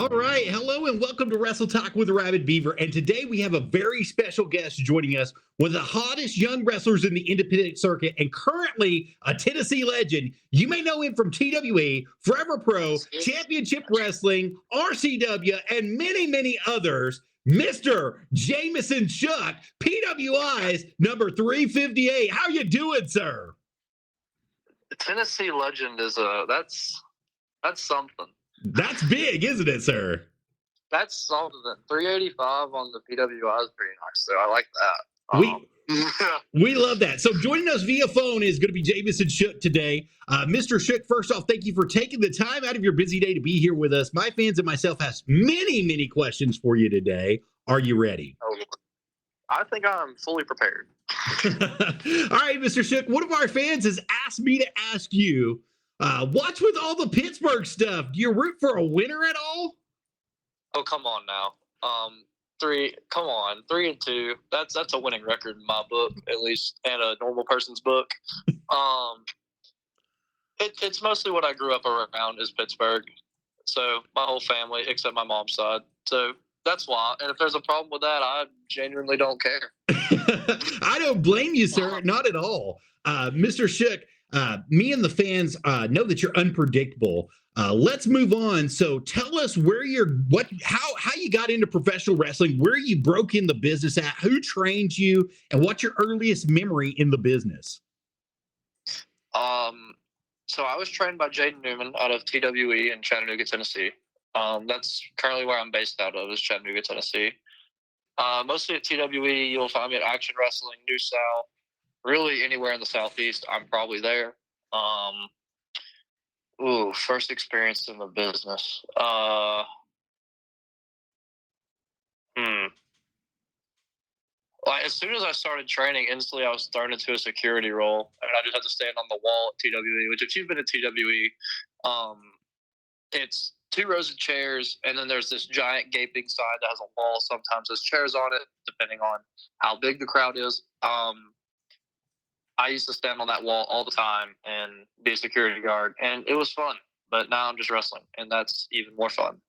right. Hello and welcome to Wrestle Talk with Arabbidb3aver. And today we have a very special guest joining us, one of the hottest young wrestlers in the independent circuit and currently a Tennessee legend. You may know him from TWE, Forever Pro, Championship Wrestling, RCW, and many, many others. Mr. Jamesen Shook, PWI's number 358. How you doing, sir? Tennessee legend is that's something. That's big, isn't it, sir? That's something. 385 on the PWI is pretty nice, so I like that. We love that. So joining us via phone is going to be Jamesen Shook today. Mr. Shook, first off, thank you for taking the time out of your busy day to be here with us. My fans and myself has many, many questions for you today. Are you ready? I think I'm fully prepared. All right, Mr. Shook, one of our fans has asked me to ask you, what's with all the Pittsburgh stuff? Do you root for a winner at all? Oh, come on now. 3-2. That's a winning record in my book, at least, and a normal person's book. It's mostly what I grew up around is Pittsburgh. So my whole family, except my mom's side. So that's why. And if there's a problem with that, I genuinely don't care. I don't blame you, sir. Not at all. Mr. Shook, me and the fans know that you're unpredictable. Let's move on. So tell us how you got into professional wrestling, where you broke in the business at, who trained you, and what's your earliest memory in the business? So I was trained by Jaden Newman out of TWE in Chattanooga, Tennessee. That's currently where I'm based out of, is Chattanooga, Tennessee. Mostly at TWE, you'll find me at Action Wrestling, New South, really anywhere in the Southeast, I'm probably there. First experience in the business. Like, as soon as I started training, instantly I was thrown into a security role, and I just had to stand on the wall at TWE, which if you've been at TWE, it's 2 rows of chairs, and then there's this giant gaping side that has a wall. Sometimes there's chairs on it, depending on how big the crowd is. I used to stand on that wall all the time and be a security guard, and it was fun. But now I'm just wrestling, and that's even more fun.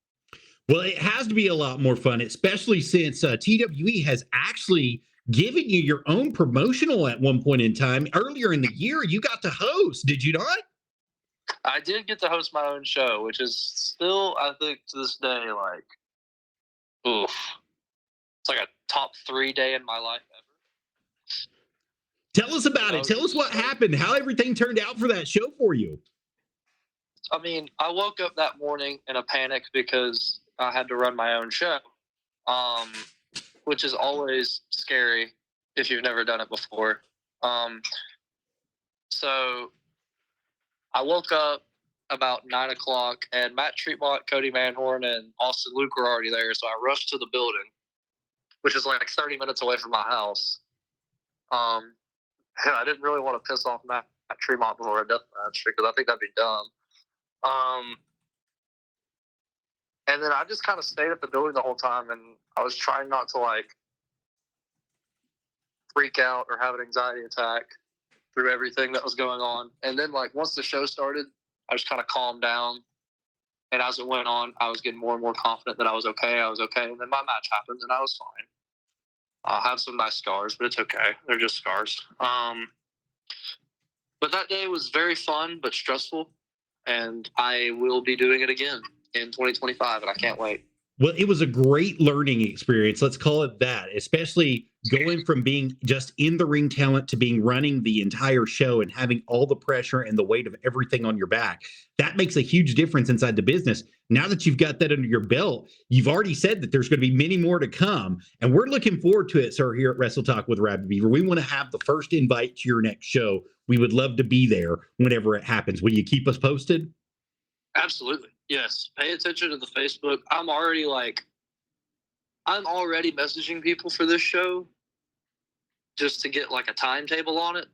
Well, it has to be a lot more fun, especially since TWE has actually given you your own promotional at one point in time. Earlier in the year, you got to host, did you not? I did get to host my own show, which is still, I think, to this day, like, it's like a top 3 day in my life ever. Tell us about it. Tell us what happened, how everything turned out for that show for you. I mean, I woke up that morning in a panic because I had to run my own show, which is always scary if you've never done it before. So I woke up about 9 o'clock, and Matt Treatmont, Cody Manhorn, and Austin Luke were already there. So I rushed to the building, which is like 30 minutes away from my house. I didn't really want to piss off Matt Treatmont before a death match because I think that'd be dumb. And then I just kind of stayed at the building the whole time, and I was trying not to like freak out or have an anxiety attack through everything that was going on. And then like once the show started, I just kind of calmed down. And as it went on, I was getting more and more confident that I was okay. And then my match happened, and I was fine. I have some nice scars, but it's okay. They're just scars. But that day was very fun, but stressful. And I will be doing it again in 2025, and I can't wait. Well, it was a great learning experience. Let's call it that, especially going from being just in the ring talent to being running the entire show and having all the pressure and the weight of everything on your back. That makes a huge difference inside the business. Now that you've got that under your belt, you've already said that there's going to be many more to come. And we're looking forward to it, sir, here at Wrestle Talk with Arabbidb3aver. We want to have the first invite to your next show. We would love to be there whenever it happens. Will you keep us posted? Absolutely. Yes. Pay attention to the Facebook. I'm already messaging people for this show just to get like a timetable on it.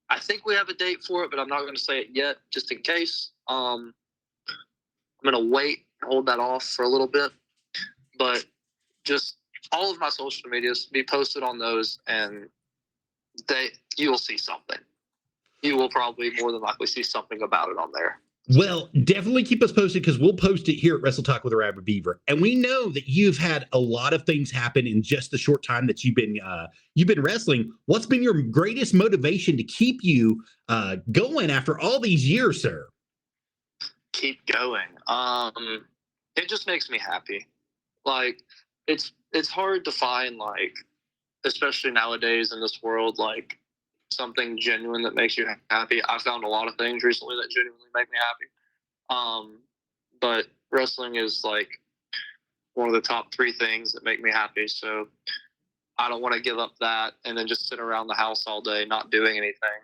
I think we have a date for it, but I'm not going to say it yet just in case. I'm going to wait and hold that off for a little bit. But just all of my social medias, be posted on those, and you will see something. You will probably more than likely see something about it on there. Well, definitely keep us posted because we'll post it here at Wrestle Talk with Arabbidb3aver. And we know that you've had a lot of things happen in just the short time that you've been wrestling. What's been your greatest motivation to keep you going after all these years, sir? Keep going. It just makes me happy. Like it's hard to find, like, especially nowadays in this world, like something genuine that makes you happy. I found a lot of things recently that genuinely make me happy. But wrestling is like one of the top 3 things that make me happy. So I don't want to give up that and then just sit around the house all day not doing anything.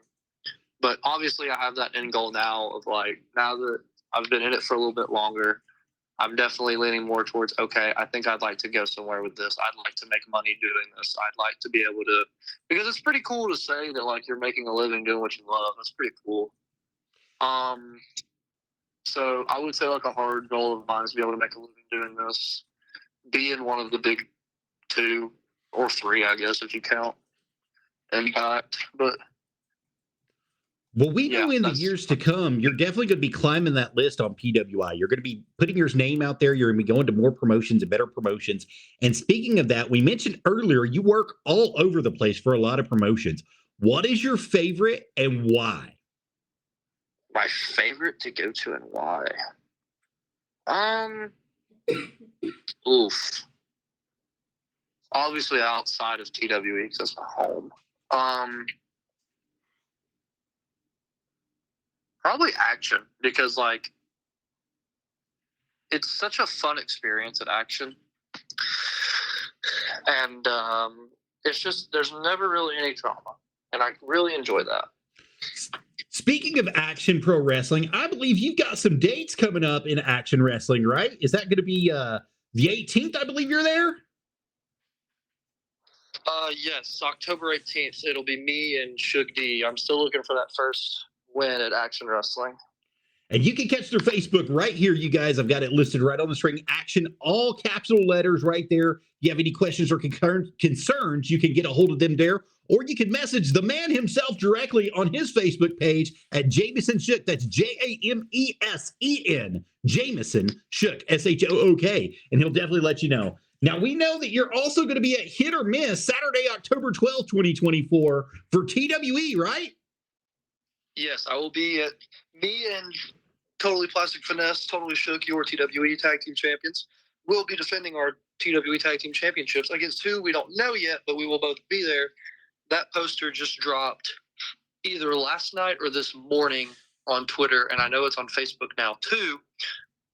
But obviously I have that end goal now of, like, now that I've been in it for a little bit longer, I'm definitely leaning more towards, okay, I think I'd like to go somewhere with this. I'd like to make money doing this. I'd like to be able to, because it's pretty cool to say that, like, you're making a living doing what you love. That's pretty cool. So I would say, like, a hard goal of mine is to be able to make a living doing this, be in one of the big 2 or 3, I guess, if you count Impact. But well, we know in the years to come, you're definitely going to be climbing that list on PWI. You're going to be putting your name out there. You're going to be going to more promotions and better promotions. And speaking of that, we mentioned earlier, you work all over the place for a lot of promotions. What is your favorite and why? My favorite to go to and why? Oof. Obviously outside of TWE, because that's my home. Probably Action, because, like, it's such a fun experience at Action. And it's just, there's never really any drama. And I really enjoy that. Speaking of Action Pro Wrestling, I believe you've got some dates coming up in Action Wrestling, right? Is that going to be the 18th, I believe you're there? Yes, October 18th. It'll be me and Shook D. I'm still looking for that first win at Action Wrestling. And you can catch their Facebook right here, you guys. I've got it listed right on the screen. Action, all capital letters right there. If you have any questions or concerns, you can get a hold of them there. Or you can message the man himself directly on his Facebook page at Jamesen Shook. That's Jamesen, Jamesen Shook, Shook. And he'll definitely let you know. Now, we know that you're also going to be at Hit or Miss Saturday, October 12th, 2024 for TWE, right? Yes, I will be at me and Totally Plastic Finesse, Totally Shook, your TWE Tag Team Champions. We'll be defending our TWE Tag Team Championships against who we don't know yet, but we will both be there. That poster just dropped either last night or this morning on Twitter, and I know it's on Facebook now too.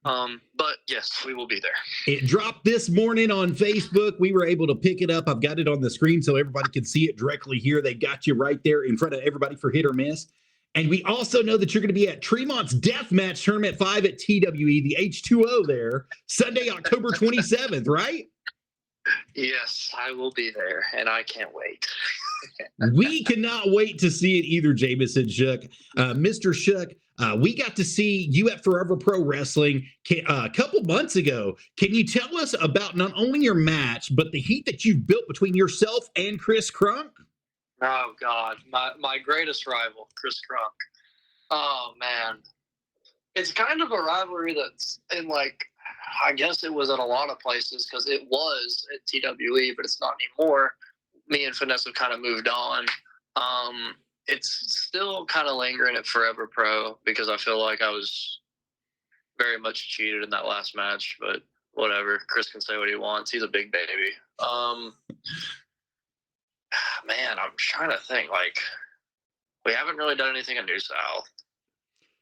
But yes, we will be there. It dropped this morning on Facebook. We were able to pick it up. I've got it on the screen so everybody can see it directly here. They got you right there in front of everybody for Hit or Miss. And we also know that you're going to be at Tremont's Deathmatch Tournament 5 at TWE, the H2O there, Sunday, October 27th, right? Yes, I will be there, and I can't wait. We cannot wait to see it either, Jamesen Shook. Mr. Shook, we got to see you at Forever Pro Wrestling a couple months ago. Can you tell us about not only your match, but the heat that you've built between yourself and Chris Crunk? Oh, God. My greatest rival, Chris Crunk. Oh, man. It's kind of a rivalry that's in, like, I guess it was at a lot of places because it was at TWE, but it's not anymore. Me and Finesse have kind of moved on. It's still kind of lingering at Forever Pro because I feel like I was very much cheated in that last match, but whatever. Chris can say what he wants. He's a big baby. Man, I'm trying to think. Like, we haven't really done anything at New South.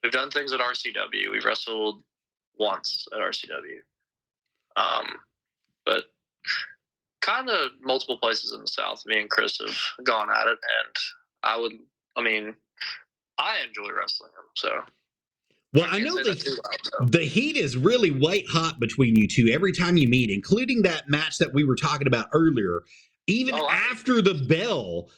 We've done things at RCW. We've wrestled once at RCW. But kind of multiple places in the South. Me and Chris have gone at it, and I enjoy wrestling him, so. Well, I know the heat is really white hot between you two every time you meet, including that match that we were talking about earlier. Even after the bell,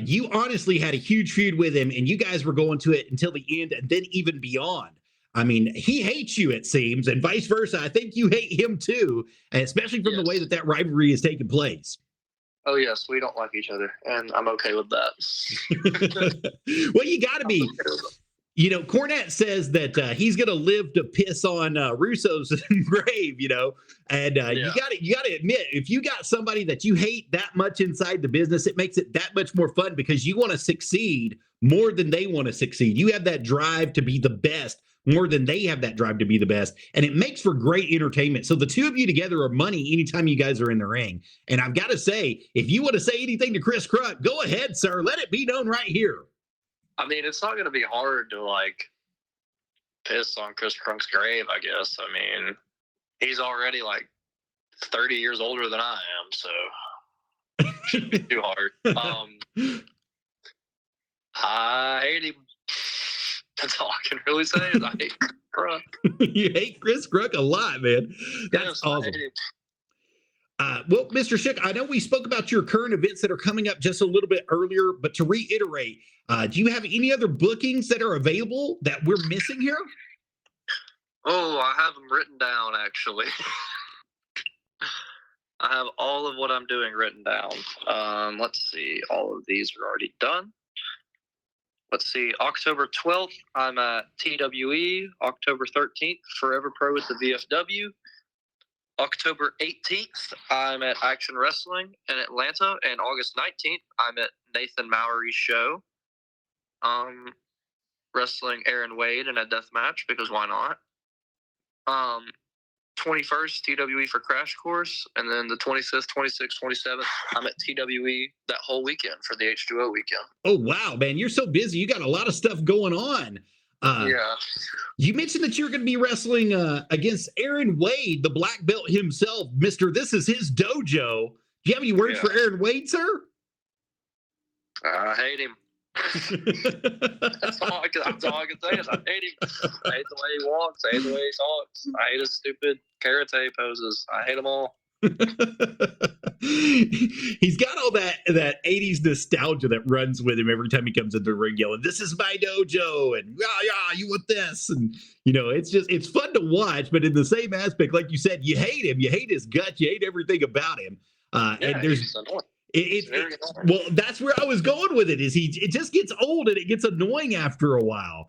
you honestly had a huge feud with him, and you guys were going to it until the end and then even beyond. I mean, he hates you, it seems, and vice versa. I think you hate him too, especially from the way that rivalry is taking place. Oh, yes, we don't like each other, and I'm okay with that. Well, you got to be. Cornette says that he's going to live to piss on Russo's grave, and you got to admit, if you got somebody that you hate that much inside the business, it makes it that much more fun because you want to succeed more than they want to succeed. You have that drive to be the best more than they have that drive to be the best, and it makes for great entertainment. So the two of you together are money anytime you guys are in the ring. And I've got to say, if you want to say anything to Chris Crunk, go ahead, sir. Let it be known right here. I mean, it's not going to be hard to, piss on Chris Crunk's grave, I guess. I mean, he's already, 30 years older than I am, so it shouldn't be too hard. I hate him. That's all I can really say is I hate Chris Crunk. You hate Chris Crunk a lot, man. That's awesome. Well, Mr. Shook, I know we spoke about your current events that are coming up just a little bit earlier, but to reiterate, do you have any other bookings that are available that we're missing here? Oh, I have them written down, actually. I have all of what I'm doing written down. Let's see. All of these are already done. Let's see. October 12th, I'm at TWE. October 13th, Forever Pro at the VFW. October 18th, I'm at Action Wrestling in Atlanta. And August 19th, I'm at Nathan Mowry's show. Wrestling Aaron Wade in a death match, because why not? 21st, TWE for Crash Course. And then the 25th, 26th, 27th, I'm at TWE that whole weekend for the H2O weekend. Oh, wow, man. You're so busy. You got a lot of stuff going on. Yeah. You mentioned that you're going to be wrestling against Aaron Wade, the black belt himself. Mr. This is his dojo. Do you have any words for Aaron Wade, sir? I hate him. That's all I can say is I hate him. I hate the way he walks. I hate the way he talks. I hate his stupid karate poses. I hate them all. He's got all that 80s nostalgia that runs with him every time he comes into the ring yelling, "This is my dojo," and yeah, you want this, and it's fun to watch, but in the same aspect, like you said, you hate him, you hate his guts, you hate everything about him. And there's well, that's where I was going with it. It just gets old and it gets annoying after a while.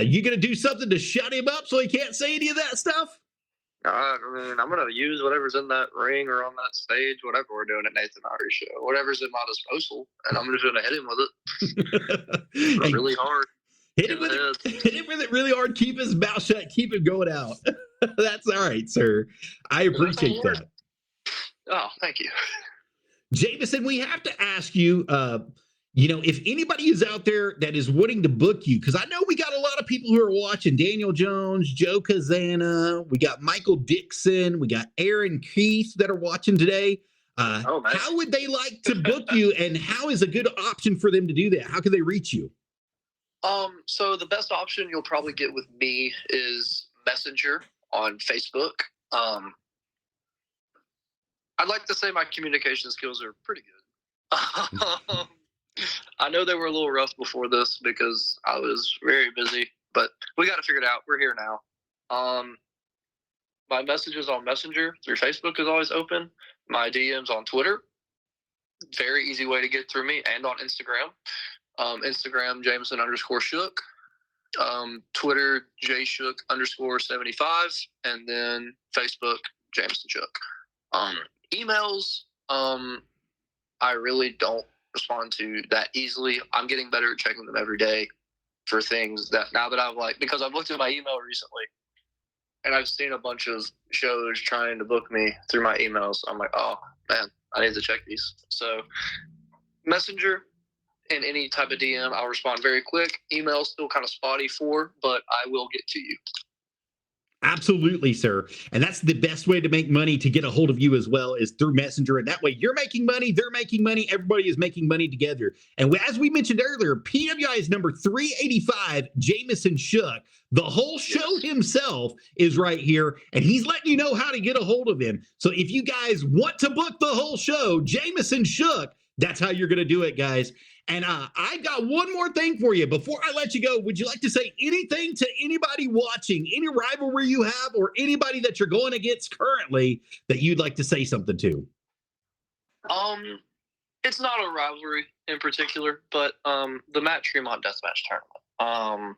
You gonna do something to shut him up so he can't say any of that stuff? I mean, I'm going to use whatever's in that ring or on that stage, whatever we're doing at Nathan Mowry's show, whatever's at my disposal, and I'm just going to hit him with it really hard. Hit him with it really hard. Keep his mouth shut. Keep it going out. That's all right, sir. I appreciate that. Oh, thank you. Jamesen, we have to ask you, if anybody is out there that is wanting to book you, because I know we got a lot of people who are watching, Daniel Jones, Joe Kazana, we got Michael Dixon, we got Aaron Keith that are watching today. How would they like to book you, and how is a good option for them to do that? How can they reach you? So the best option you'll probably get with me is Messenger on Facebook. I'd like to say my communication skills are pretty good. I know they were a little rough before this because I was very busy, but we got to figure it out. We're here now. My messages on Messenger through Facebook is always open. My DMs on Twitter, very easy way to get through me, and on Instagram. Instagram, Jamesen_Shook. Twitter, JShook_75. And then Facebook, Jamesen Shook. Emails, I really don't respond to that easily. I'm getting better at checking them every day for things that now that because I've looked at my email recently and I've seen a bunch of shows trying to book me through my emails. I'm like, oh man, I need to check these. So Messenger and any type of DM, I'll respond very quick. Email's still kind of spotty but I will get to you. Absolutely, sir. And that's the best way to make money, to get a hold of you as well, is through Messenger. And that way you're making money, they're making money, everybody is making money together. And as we mentioned earlier, PWI is number 385, Jamesen Shook. The whole show himself is right here, and he's letting you know how to get a hold of him. So if you guys want to book the whole show, Jamesen Shook, that's how you're going to do it, guys. And I got one more thing for you. Before I let you go, would you like to say anything to anybody watching, any rivalry you have, or anybody that you're going against currently that you'd like to say something to? It's not a rivalry in particular, but the Matt Tremont Deathmatch tournament.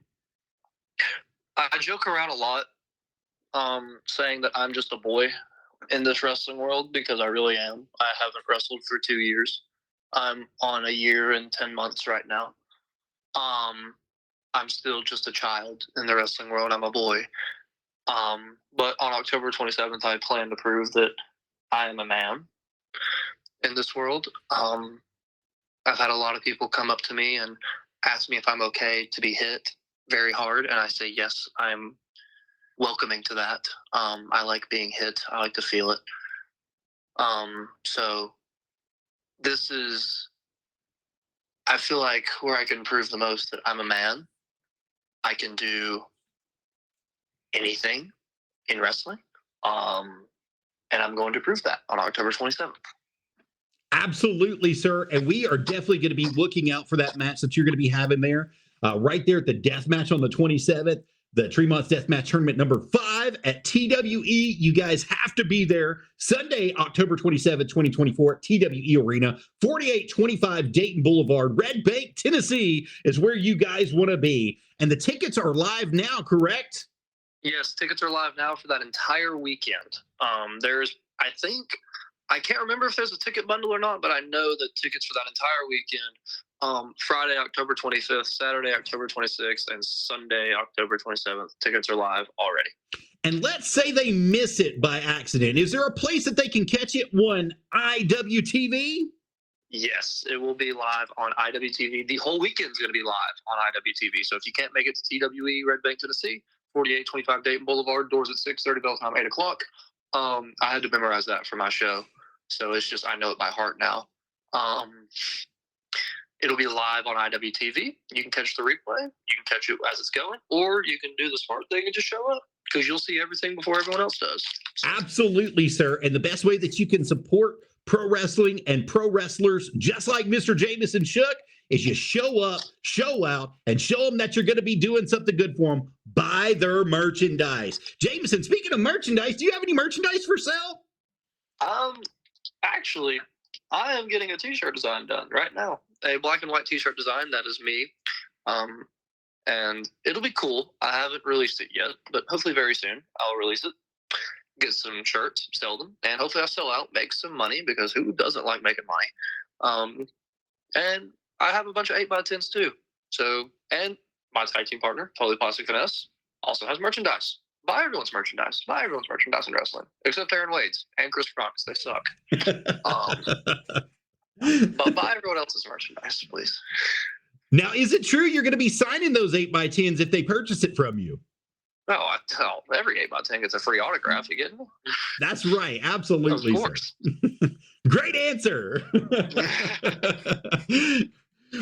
I joke around a lot, saying that I'm just a boy in this wrestling world because I really am. I haven't wrestled for 2 years. I'm on a year and 10 months right now. I'm still just a child in the wrestling world. I'm a boy. But on October 27th, I plan to prove that I am a man in this world. I've had a lot of people come up to me and ask me if I'm okay to be hit very hard, and I say yes, I'm welcoming to that. I like being hit. I like to feel it. So this is, I feel like, where I can prove the most that I'm a man. I can do anything in wrestling. And I'm going to prove that on October 27th. Absolutely, sir. And we are definitely going to be looking out for that match that you're going to be having there, right there at the death match on the 27th, the Tremont's Deathmatch Tournament number 5 at TWE. You guys have to be there Sunday, October 27th, 2024 at TWE Arena, 4825 Dayton Boulevard, Red Bank, Tennessee is where you guys want to be. And the tickets are live now, correct? Yes, tickets are live now for that entire weekend. There's, I can't remember if there's a ticket bundle or not, but I know that tickets for that entire weekend, Friday, October 25th, Saturday, October 26th, and Sunday, October 27th, tickets are live already. And let's say they miss it by accident. Is there a place that they can catch it on IWTV? Yes, it will be live on IWTV. The whole weekend's going to be live on IWTV. So if you can't make it to TWE, Red Bank, Tennessee, 4825 Dayton Boulevard, doors at 6:30, bell time 8 o'clock. I had to memorize that for my show. So it's just, I know it by heart now. It'll be live on IWTV. You can catch the replay. You can catch it as it's going. Or you can do the smart thing and just show up, because you'll see everything before everyone else does. So. Absolutely, sir. And the best way that you can support pro wrestling and pro wrestlers just like Mr. Jamesen Shook is you show up, show out, and show them that you're going to be doing something good for them. Buy their merchandise. Jamesen, speaking of merchandise, do you have any merchandise for sale? Actually, I am getting a t-shirt design done right now. A black and white t-shirt design that is me. And it'll be cool. I haven't released it yet, but hopefully very soon I'll release it. Get some shirts, sell them, and hopefully I'll sell out, make some money, because who doesn't like making money? And I have a bunch of 8x10s too. So, and my tag team partner, Totally Plastic Finesse, also has merchandise. Buy everyone's merchandise. Buy everyone's merchandise in wrestling, except Aaron Wade's and Chris Brock's. They suck. But buy everyone else's merchandise, please. Now, is it true you're going to be signing those 8x10s if they purchase it from you? No, I tell every 8x10 gets a free autograph. You get it? That's right. Absolutely. Of course. Great answer.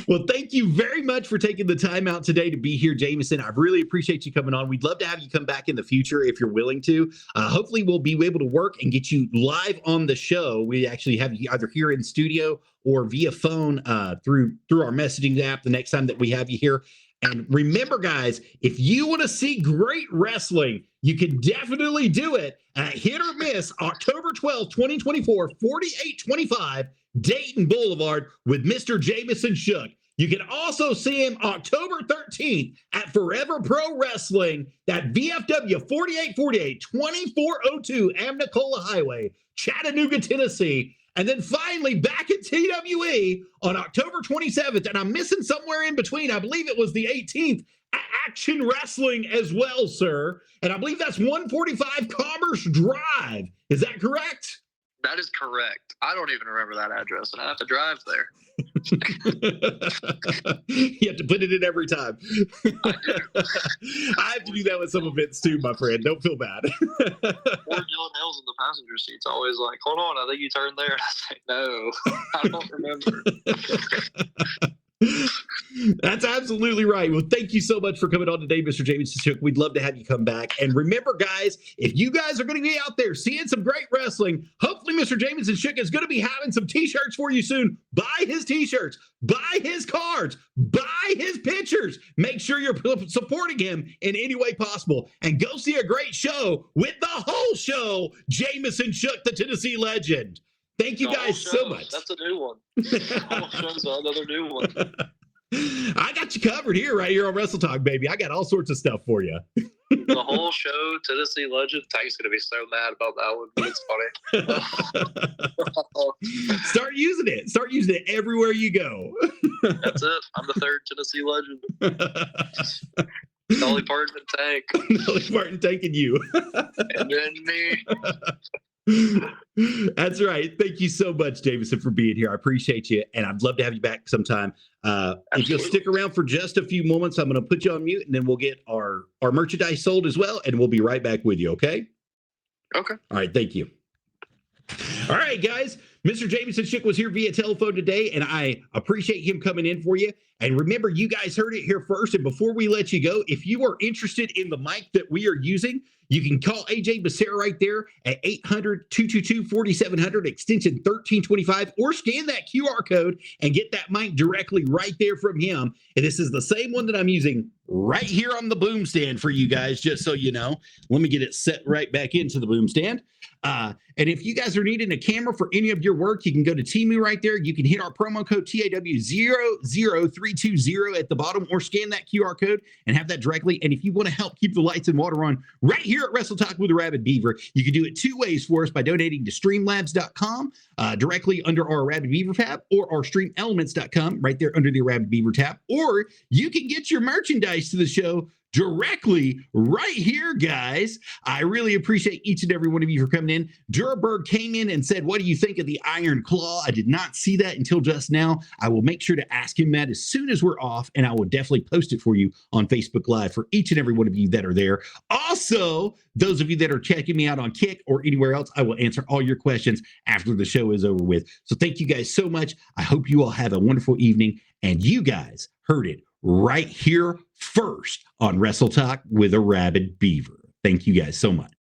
Well, thank you very much for taking the time out today to be here, Jamesen. I really appreciate you coming on. We'd love to have you come back in the future if you're willing to. Hopefully, we'll be able to work and get you live on the show. We actually have you either here in studio or via phone through our messaging app the next time that we have you here. And remember, guys, if you want to see great wrestling, you can definitely do it at Hit or Miss, October 12th, 2024, 4825 Dayton Boulevard with Mr. Jamesen Shook. You can also see him October 13th at Forever Pro Wrestling, that VFW 4848 2402 Amnicola Highway, Chattanooga, Tennessee. And then finally back at TWE on October 27th. And I'm missing somewhere in between. I believe it was the 18th at Action Wrestling as well, sir. And I believe that's 145 Commerce Drive. Is that correct? That is correct. I don't even remember that address, and I have to drive there. You have to put it in every time. I do. I have to do that with some events too, my friend. Don't feel bad. Or Dylan Hill's in the passenger seat's always like, hold on, I think you turned there. And I say, no, I don't remember. That's absolutely right. Well, thank you so much for coming on today, Mr. Jamesen Shook. We'd love to have you come back. And remember, guys, if you guys are going to be out there seeing some great wrestling, hopefully Mr. Jamesen Shook is going to be having some t-shirts for you soon. Buy his t-shirts, buy his cards, buy his pictures. Make sure you're supporting him in any way possible. And go see a great show with the whole show, Jamesen Shook, the Tennessee legend. Thank you guys so much. That's a new one. Whole show's another new one. I got you covered here, right here on Wrestle Talk, baby. I got all sorts of stuff for you. The whole show, Tennessee Legend. Tank's gonna be so mad about that one, but it's funny. Start using it. Start using it everywhere you go. That's it. I'm the third Tennessee Legend. Dolly Parton and Tank. Dolly Parton taking you. And then me. That's right. Thank you so much, Jamesen, for being here. I appreciate you, and I'd love to have you back sometime. If you'll stick around for just a few moments, I'm going to put you on mute, and then we'll get our merchandise sold as well, and we'll be right back with you, okay? Okay. All right, thank you. All right, guys. Mr. Jamesen Shook was here via telephone today, and I appreciate him coming in for you. And remember, you guys heard it here first. And before we let you go, if you are interested in the mic that we are using, you can call AJ Becerra right there at 800-222-4700, extension 1325, or scan that QR code and get that mic directly right there from him. And this is the same one that I'm using right here on the boom stand for you guys, just so you know. Let me get it set right back into the boom stand. And if you guys are needing a camera for any of your work, you can go to Temu right there. You can hit our promo code TAW00320 at the bottom, or scan that QR code and have that directly. And if you want to help keep the lights and water on right here at Wrestle Talk with Arabbidb3aver, you can do it two ways for us: by donating to streamlabs.com directly under our Arabbidb3aver tab, or our streamelements.com right there under the Arabbidb3aver tab, or you can get your merchandise to the show directly right here, guys. I really appreciate each and every one of you for coming in. Duraberg came in and said, what do you think of the Iron Claw? I did not see that until just now. I will make sure to ask him that as soon as we're off, and I will definitely post it for you on Facebook Live for each and every one of you that are there. Also, those of you that are checking me out on Kick or anywhere else, I will answer all your questions after the show is over with. So thank you guys so much. I hope you all have a wonderful evening, and you guys heard it right here first on Wrestle Talk with Arabbidb3aver. Thank you guys so much.